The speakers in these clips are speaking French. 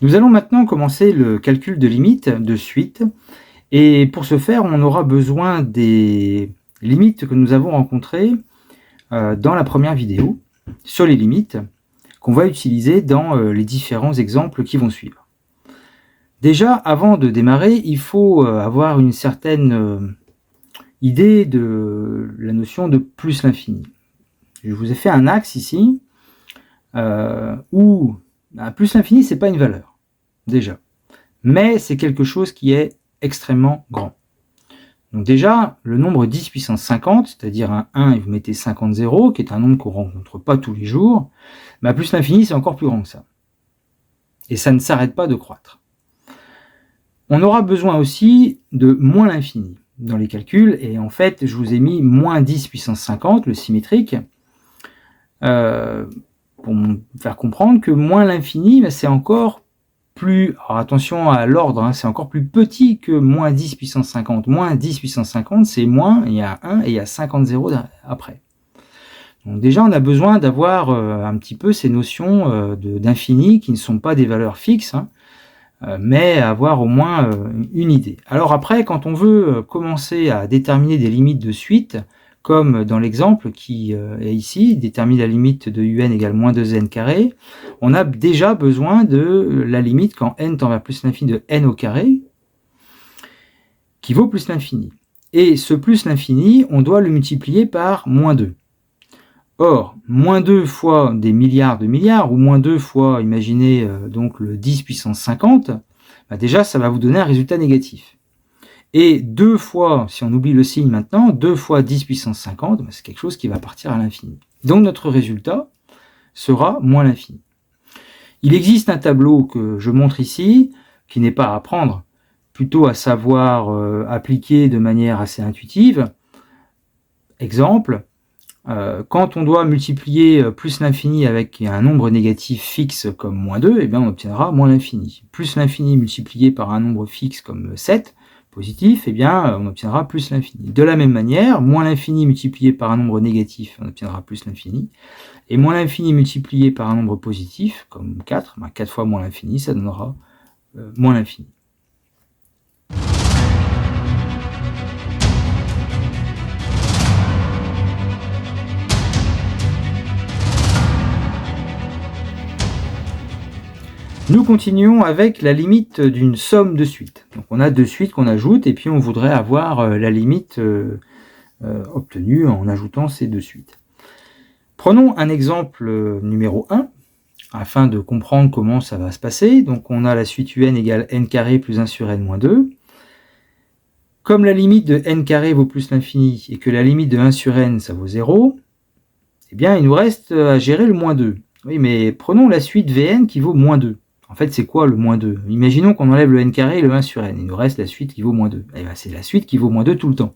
Nous allons maintenant commencer le calcul de limites de suite. Et pour ce faire, on aura besoin des limites que nous avons rencontrées dans la première vidéo sur les limites qu'on va utiliser dans les différents exemples qui vont suivre. Déjà, avant de démarrer, il faut avoir une certaine idée de la notion de plus l'infini. Je vous ai fait un axe ici où plus l'infini, ce n'est pas une valeur, déjà. Mais c'est quelque chose qui est extrêmement grand. Donc déjà, le nombre 10 puissance 50, c'est-à-dire un 1 et vous mettez 50 zéros, qui est un nombre qu'on ne rencontre pas tous les jours, plus l'infini, c'est encore plus grand que ça. Et ça ne s'arrête pas de croître. On aura besoin aussi de moins l'infini dans les calculs, et en fait, je vous ai mis moins 10 puissance 50, le symétrique, pour me faire comprendre que moins l'infini, c'est encore plus, alors attention à l'ordre, c'est encore plus petit que moins 10 puissance 50. Moins 10 puissance 50, c'est moins, il y a 1 et il y a 50 zéros après. Donc déjà, on a besoin d'avoir un petit peu ces notions d'infini qui ne sont pas des valeurs fixes, mais avoir au moins une idée. Alors après, quand on veut commencer à déterminer des limites de suite, comme dans l'exemple qui est ici, détermine la limite de un égale moins 2n carré, on a déjà besoin de la limite quand n tend vers plus l'infini de n au carré, qui vaut plus l'infini. Et ce plus l'infini, on doit le multiplier par moins 2. Or, moins 2 fois des milliards de milliards, ou moins 2 fois, imaginez donc le 10 puissance 50, déjà ça va vous donner un résultat négatif. Et 2 fois, si on oublie le signe maintenant, 2 fois 10 puissance 50, c'est quelque chose qui va partir à l'infini. Donc notre résultat sera moins l'infini. Il existe un tableau que je montre ici, qui n'est pas à apprendre, plutôt à savoir appliquer de manière assez intuitive. Exemple, quand on doit multiplier plus l'infini avec un nombre négatif fixe comme moins 2, on obtiendra moins l'infini. Plus l'infini multiplié par un nombre fixe comme 7, positif, on obtiendra plus l'infini. De la même manière, moins l'infini multiplié par un nombre négatif, on obtiendra plus l'infini. Et moins l'infini multiplié par un nombre positif, comme 4, 4 fois moins l'infini, ça donnera moins l'infini. Nous continuons avec la limite d'une somme de suites. Donc on a deux suites qu'on ajoute et puis on voudrait avoir la limite obtenue en ajoutant ces deux suites. Prenons un exemple numéro 1 afin de comprendre comment ça va se passer. Donc on a la suite un égale n carré plus 1 sur n moins 2. Comme la limite de n carré vaut plus l'infini et que la limite de 1 sur n ça vaut 0, il nous reste à gérer le moins 2. Oui, mais prenons la suite vn qui vaut moins 2. En fait, c'est quoi le moins 2? Imaginons qu'on enlève le n carré et le 1 sur n. Il nous reste la suite qui vaut moins 2. C'est la suite qui vaut moins 2 tout le temps.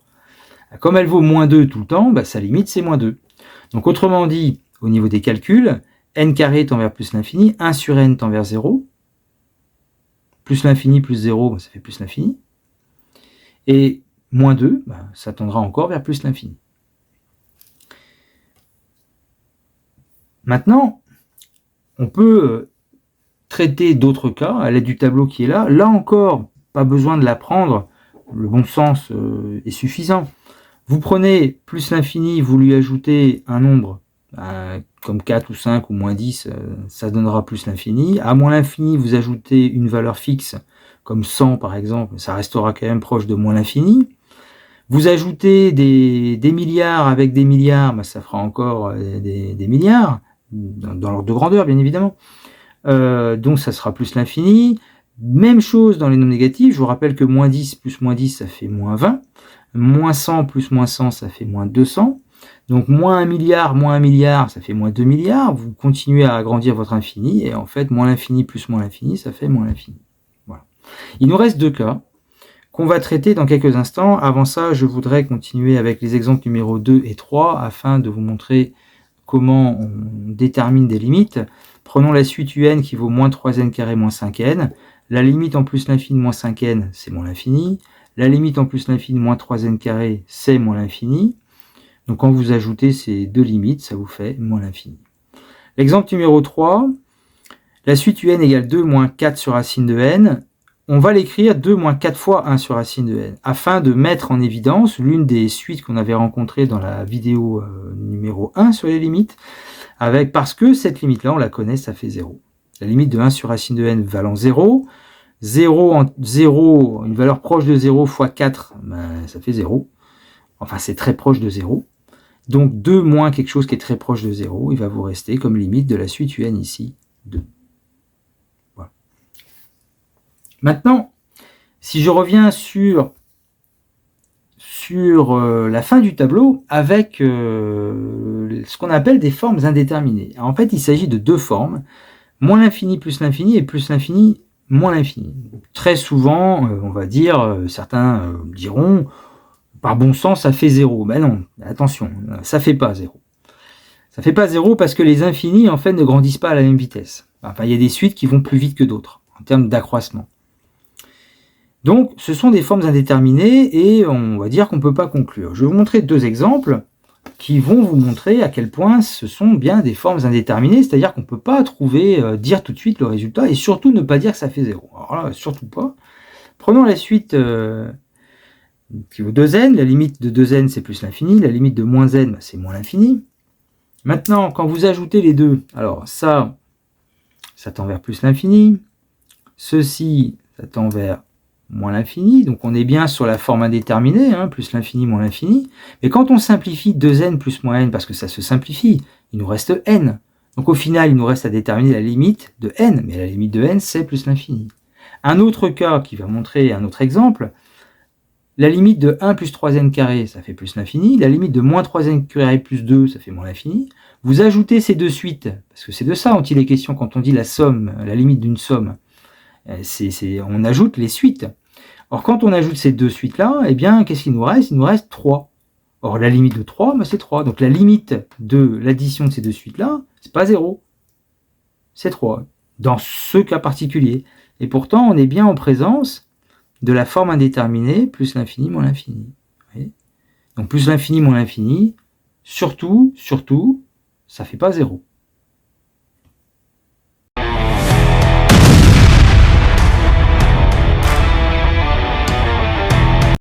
Comme elle vaut moins 2 tout le temps, sa limite c'est moins 2. Donc autrement dit, au niveau des calculs, n carré tend vers plus l'infini, 1 sur n tend vers 0. Plus l'infini plus 0, ça fait plus l'infini. Et moins 2, ça tendra encore vers plus l'infini. Maintenant, on peut traiter d'autres cas à l'aide du tableau qui est là. Là encore, pas besoin de l'apprendre, le bon sens est suffisant. Vous prenez plus l'infini, vous lui ajoutez un nombre comme 4 ou 5 ou moins 10, ça donnera plus l'infini. À moins l'infini, vous ajoutez une valeur fixe comme 100 par exemple, ça restera quand même proche de moins l'infini. Vous ajoutez des milliards avec des milliards, ça fera encore des milliards, dans l'ordre de grandeur bien évidemment. Donc ça sera plus l'infini. Même chose dans les nombres négatifs, je vous rappelle que moins 10 plus moins 10 ça fait moins 20, moins 100 plus moins 100 ça fait moins 200, donc moins 1 milliard ça fait moins 2 milliards, vous continuez à agrandir votre infini, et en fait moins l'infini plus moins l'infini ça fait moins l'infini. Voilà. Il nous reste deux cas qu'on va traiter dans quelques instants. Avant ça, je voudrais continuer avec les exemples numéro 2 et 3 afin de vous montrer comment on détermine des limites. Prenons la suite un qui vaut moins 3n carré moins 5n. La limite en plus l'infini moins 5n, c'est moins l'infini. La limite en plus l'infini moins 3n carré, c'est moins l'infini. Donc quand vous ajoutez ces deux limites, ça vous fait moins l'infini. L'exemple numéro 3, La suite un égale 2 moins 4 sur racine de n. On va l'écrire 2 moins 4 fois 1 sur racine de n, afin de mettre en évidence l'une des suites qu'on avait rencontrées dans la vidéo numéro 1 sur les limites, parce que cette limite-là, on la connaît, ça fait 0. La limite de 1 sur racine de n valant 0. 0, une valeur proche de 0 fois 4, ben, ça fait 0. Enfin, c'est très proche de 0. Donc 2 moins quelque chose qui est très proche de 0, il va vous rester comme limite de la suite un ici, 2. Voilà. Maintenant, si je reviens sur la fin du tableau avec ce qu'on appelle des formes indéterminées. Alors, en fait, il s'agit de deux formes, moins l'infini plus l'infini et plus l'infini moins l'infini. Très souvent, on va dire, certains diront, par bon sens, ça fait 0. Ben non, attention, ça fait pas 0. Ça fait pas 0 parce que les infinis, en fait, ne grandissent pas à la même vitesse. Enfin, il y a des suites qui vont plus vite que d'autres, en termes d'accroissement. Donc, ce sont des formes indéterminées et on va dire qu'on ne peut pas conclure. Je vais vous montrer deux exemples qui vont vous montrer à quel point ce sont bien des formes indéterminées, c'est-à-dire qu'on ne peut pas dire tout de suite le résultat et surtout ne pas dire que ça fait 0. Alors là, surtout pas. Prenons la suite qui vaut 2n, la limite de 2n c'est plus l'infini, la limite de moins n c'est moins l'infini. Maintenant, quand vous ajoutez les deux, alors ça tend vers plus l'infini, ceci, ça tend vers moins l'infini, donc on est bien sur la forme indéterminée, hein, plus l'infini, moins l'infini. Mais quand on simplifie 2n plus moins n, parce que ça se simplifie, il nous reste n. Donc au final, il nous reste à déterminer la limite de n, mais la limite de n, c'est plus l'infini. Un autre cas qui va montrer un autre exemple, la limite de 1 plus 3n carré, ça fait plus l'infini, la limite de moins 3n carré plus 2, ça fait moins l'infini. Vous ajoutez ces deux suites, parce que c'est de ça dont il est question quand on dit la somme, la limite d'une somme. On ajoute les suites. Or, quand on ajoute ces deux suites-là, eh bien, qu'est-ce qu'il nous reste? Il nous reste 3. Or, la limite de 3, ben, c'est 3. Donc, la limite de l'addition de ces deux suites-là, c'est pas 0. C'est 3. Dans ce cas particulier. Et pourtant, on est bien en présence de la forme indéterminée, plus l'infini, moins l'infini. Donc, plus l'infini, moins l'infini, surtout, ça fait pas 0.